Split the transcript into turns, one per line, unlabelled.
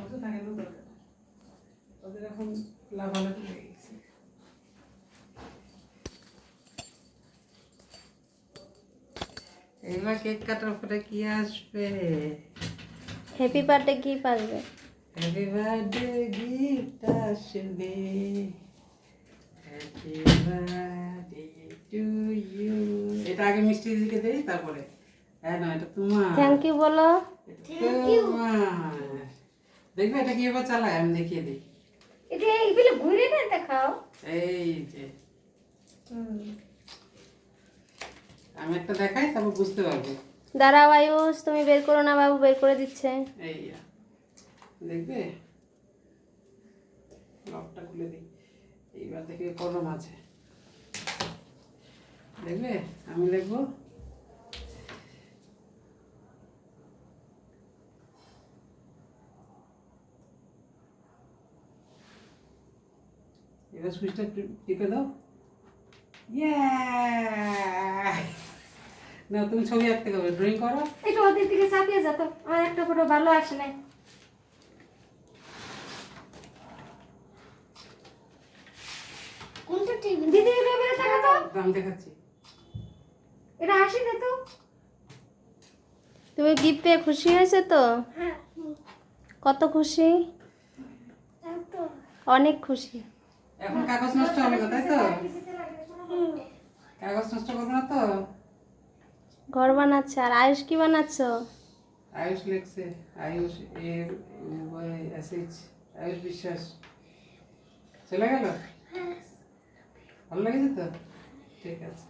অত থাকে তো দরকার ওদের এখন লাভালাভি হয়ে গেছে। এবার কেক কাটার পরে কি আসবে?
হ্যাপি বার্থডে গিফট আসবে।
হ্যাপি বার্থডে গিফট আসবে। Happy birthday to you. এটা আগে মিষ্টি দিকে দেই তারপরে। হ্যাঁ না এটা তোমার।
থ্যাংক ইউ বলো।
তোমার। দেখবে এটা কিভাবে চালায় আমি দেখিয়ে দিই।
এটা এইগুলো ঘুরে না দেখাও।
এই যে আমি একটা দেখাই তারপর বুঝতে পারবে।
দাঁড়াও আয়ুষ, তুমি বের করো না, বাবু বের করে দিচ্ছে।
এই দেখবে লকটা খুলে দিই। এইবার থেকে কলম আছে দেখবে আমি লিখবো এবার সুইচটা টিপে দাও। না তুমি ছবি আঁকতে হবে, ড্রয়িং করো।
একটু ওদের দিকে চাপিয়ে যা তো, আমার একটা ফটো ভালো আসে না। কোনটা ঠিক দিদি এভাবে দেখা তো,
আমি দেখাচ্ছি।
এটা হাসি দে তো। তুমি গিফট পেয়ে খুশি হয়েছে তো? হ্যাঁ। কত খুশি? অনেক খুশি।
এখন কাগজ নষ্ট হবে না তাই তো? কাগজ নষ্ট করবো না তো?
ঘর বানাচ্ছে। আর আয়ুষ কি বানাচ্ছ?
আয়ুষ লেখছে, আয়ুষ এর এসএইচ, আয়ুষ বিশ্বাস। চলে গেল? ভালো লেগেছে তো? ঠিক আছে।